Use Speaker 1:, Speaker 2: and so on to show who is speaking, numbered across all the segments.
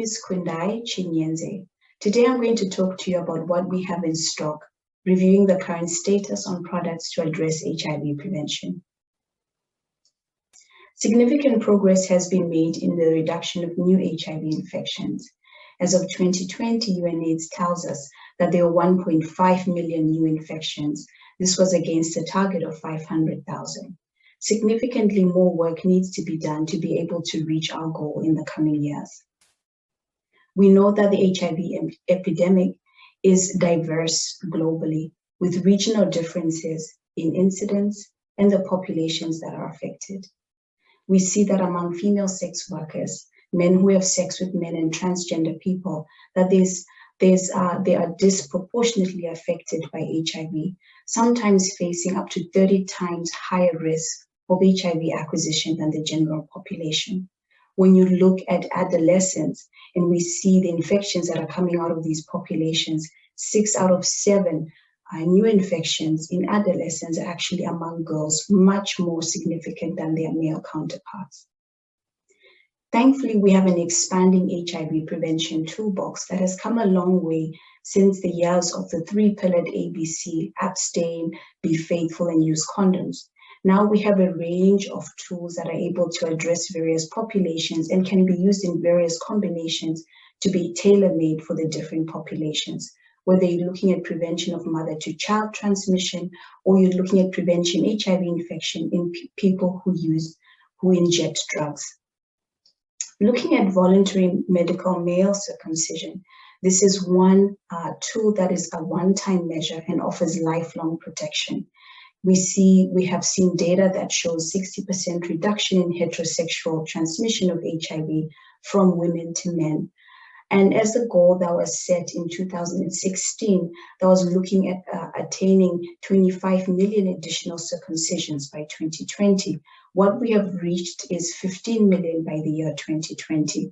Speaker 1: is Kundai Chinyenze. Today I'm going to talk to you about what we have in stock, reviewing the current status on products to address HIV prevention. Significant progress has been made in the reduction of new HIV infections. As of 2020, UNAIDS tells us that there were 1.5 million new infections. This was against a target of 500,000. Significantly more work needs to be done to be able to reach our goal in the coming years. We know that the HIV epidemic is diverse globally, with regional differences in incidence and the populations that are affected. We see that among female sex workers, men who have sex with men and transgender people, that they are disproportionately affected by HIV, sometimes facing up to 30 times higher risk of HIV acquisition than the general population. When you look at adolescents and we see the infections that are coming out of these populations, 6 out of 7 new infections in adolescents are actually among girls, much more significant than their male counterparts. Thankfully, we have an expanding HIV prevention toolbox that has come a long way since the years of the 3-pillared ABC: abstain, be faithful, and use condoms. Now we have a range of tools that are able to address various populations and can be used in various combinations to be tailor-made for the different populations, whether you're looking at prevention of mother-to-child transmission or you're looking at prevention HIV infection in people who inject drugs. Looking at voluntary medical male circumcision, this is one tool that is a one-time measure and offers lifelong protection. We have seen data that shows 60% reduction in heterosexual transmission of HIV from women to men. And as the goal that was set in 2016, that was looking at attaining 25 million additional circumcisions by 2020. What we have reached is 15 million by the year 2020.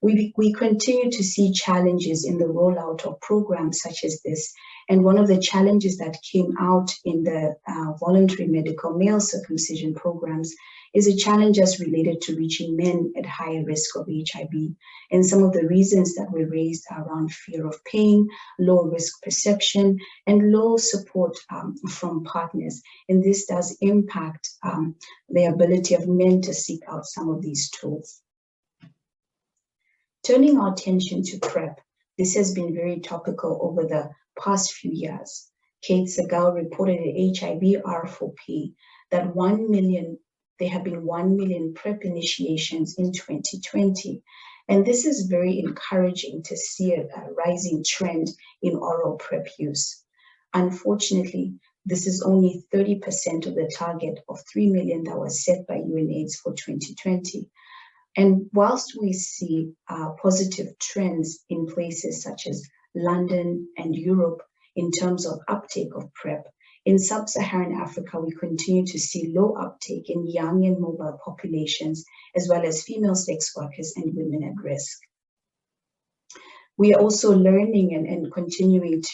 Speaker 1: We continue to see challenges in the rollout of programs such as this. And one of the challenges that came out in the voluntary medical male circumcision programs is a challenge as related to reaching men at higher risk of HIV. And some of the reasons that were raised are around fear of pain, low risk perception, and low support from partners. And this does impact the ability of men to seek out some of these tools. Turning our attention to PrEP, this has been very topical over the past few years. Kate Segal reported at HIV R4P that there have been 1 million PrEP initiations in 2020. And this is very encouraging to see a rising trend in oral PrEP use. Unfortunately, this is only 30% of the target of 3 million that was set by UNAIDS for 2020. And whilst we see positive trends in places such as London and Europe in terms of uptake of PrEP, in sub-Saharan Africa, we continue to see low uptake in young and mobile populations, as well as female sex workers and women at risk. We are also learning and continuing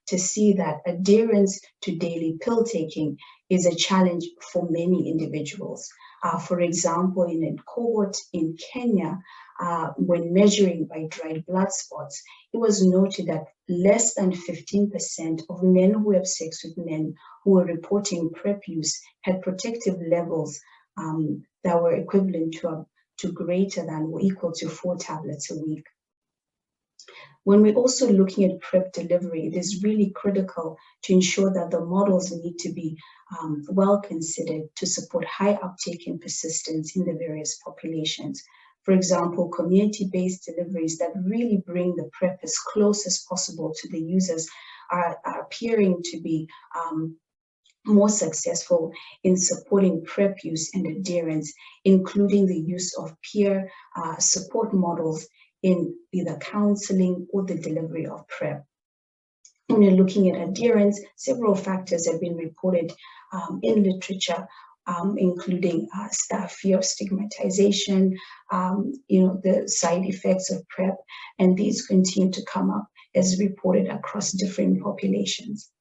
Speaker 1: to see that adherence to daily pill taking is a challenge for many individuals. For example, in a cohort in Kenya, when measuring by dried blood spots, it was noted that less than 15% of men who have sex with men who were reporting PrEP use had protective levels that were equivalent to greater than or equal to 4 tablets a week. When we're also looking at PrEP delivery, it is really critical to ensure that the models need to be well considered to support high uptake and persistence in the various populations. For example, community-based deliveries that really bring the PrEP as close as possible to the users are appearing to be more successful in supporting PrEP use and adherence, including the use of peer support models in either counseling or the delivery of PrEP. When you're looking at adherence, several factors have been reported in literature, including fear of stigmatization, the side effects of PrEP, and these continue to come up as reported across different populations.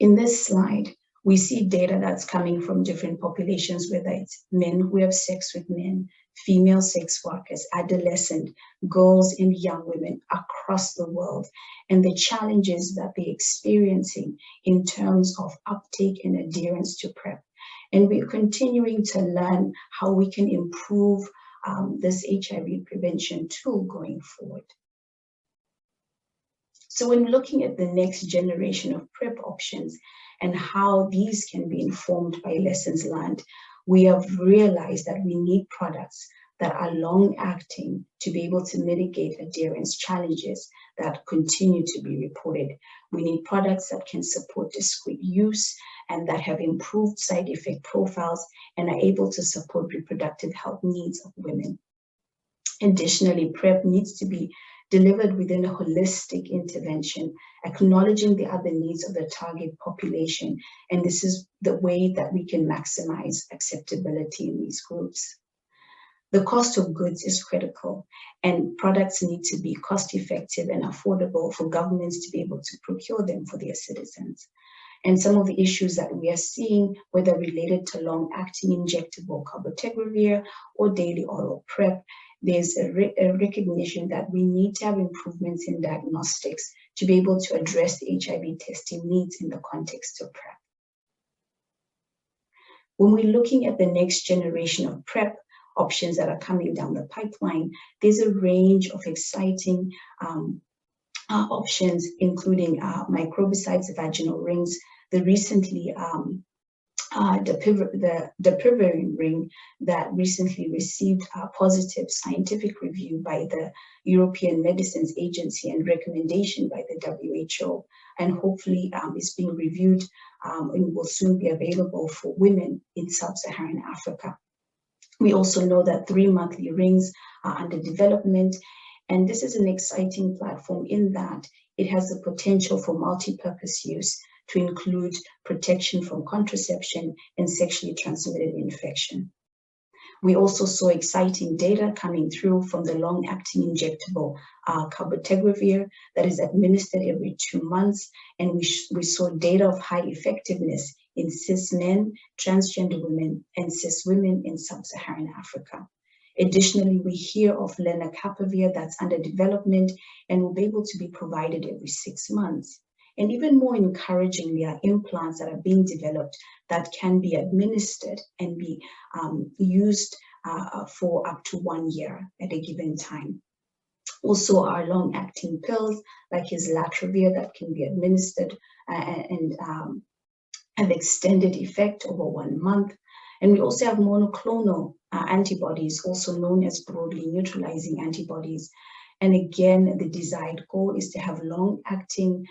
Speaker 1: In this slide, we see data that's coming from different populations, whether it's men who have sex with men, female sex workers, adolescent girls and young women across the world, and the challenges that they're experiencing in terms of uptake and adherence to PrEP. And we're continuing to learn how we can improve this HIV prevention tool going forward. So when looking at the next generation of PrEP options and how these can be informed by lessons learned, we have realized that we need products that are long-acting to be able to mitigate adherence challenges that continue to be reported. We need products that can support discreet use and that have improved side effect profiles and are able to support reproductive health needs of women. Additionally, PrEP needs to be delivered within a holistic intervention, acknowledging the other needs of the target population. And this is the way that we can maximize acceptability in these groups. The cost of goods is critical, and products need to be cost-effective and affordable for governments to be able to procure them for their citizens. And some of the issues that we are seeing, whether related to long-acting injectable cabotegravir or daily oral PrEP, there's a recognition that we need to have improvements in diagnostics to be able to address the HIV testing needs in the context of PrEP. When we're looking at the next generation of PrEP options that are coming down the pipeline, there's a range of exciting options, including microbicides, vaginal rings, the recently dapivirine ring that recently received a positive scientific review by the European Medicines Agency and recommendation by the WHO, and hopefully is being reviewed and will soon be available for women in sub-Saharan Africa. We also know that 3-monthly rings are under development, and this is an exciting platform in that it has the potential for multi-purpose use to include protection from contraception and sexually transmitted infection. We also saw exciting data coming through from the long-acting injectable cabotegravir that is administered every 2 months, and we saw data of high effectiveness in cis men, transgender women, and cis women in sub-Saharan Africa. Additionally, we hear of lenacapavir that's under development and will be able to be provided every 6 months. And even more encouragingly are implants that are being developed that can be administered and be used for up to 1 year at a given time. Also, our long-acting pills like islatravir that can be administered and have extended effect over 1 month. And we also have monoclonal antibodies, also known as broadly neutralizing antibodies. And again, the desired goal is to have long-acting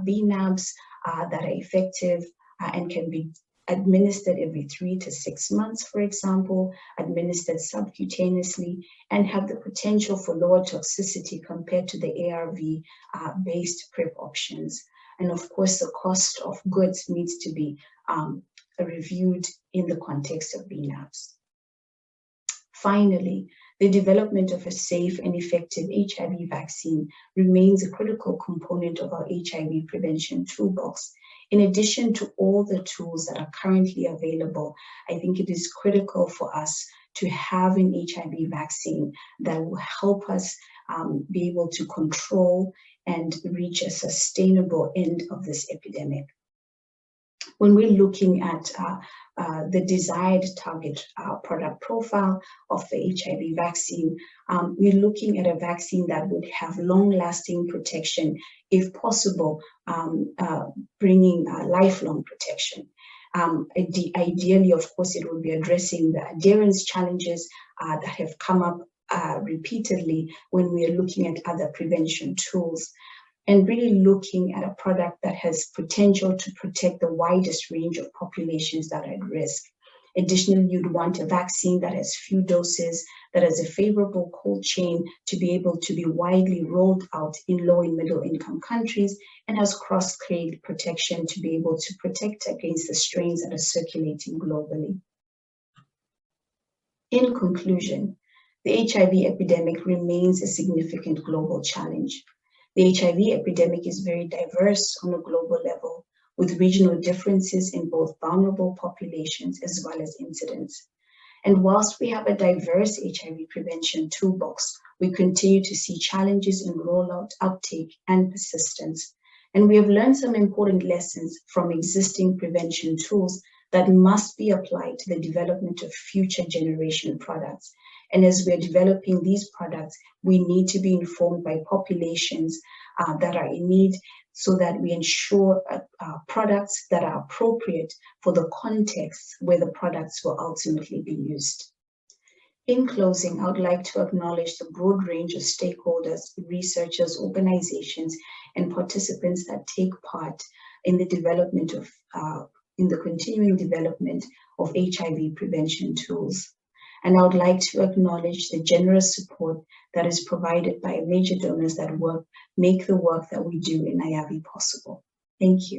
Speaker 1: bNAbs that are effective and can be administered every 3 to 6 months, for example, administered subcutaneously, and have the potential for lower toxicity compared to the ARV-based PrEP options. And of course, the cost of goods needs to be reviewed in the context of bNAbs. Finally, the development of a safe and effective HIV vaccine remains a critical component of our HIV prevention toolbox. In addition to all the tools that are currently available, I think it is critical for us to have an HIV vaccine that will help us be able to control and reach a sustainable end of this epidemic. When we're looking at the desired target product profile of the HIV vaccine, we're looking at a vaccine that would have long-lasting protection, if possible, bringing lifelong protection. Ideally, of course, it will be addressing the adherence challenges that have come up repeatedly when we are looking at other prevention tools, and really looking at a product that has potential to protect the widest range of populations that are at risk. Additionally, you'd want a vaccine that has few doses, that has a favorable cold chain to be able to be widely rolled out in low and middle income countries, and has cross-clade protection to be able to protect against the strains that are circulating globally. In conclusion, the HIV epidemic remains a significant global challenge. The HIV epidemic is very diverse on a global level, with regional differences in both vulnerable populations as well as incidence. And whilst we have a diverse HIV prevention toolbox, we continue to see challenges in rollout, uptake, and persistence. And we have learned some important lessons from existing prevention tools that must be applied to the development of future generation products. And as we're developing these products, we need to be informed by populations that are in need, so that we ensure products that are appropriate for the context where the products will ultimately be used. In closing, I would like to acknowledge the broad range of stakeholders, researchers, organizations, and participants that take part in the development of, in the continuing development of HIV prevention tools. And I would like to acknowledge the generous support that is provided by major donors that make the work that we do in IAVI possible. Thank you.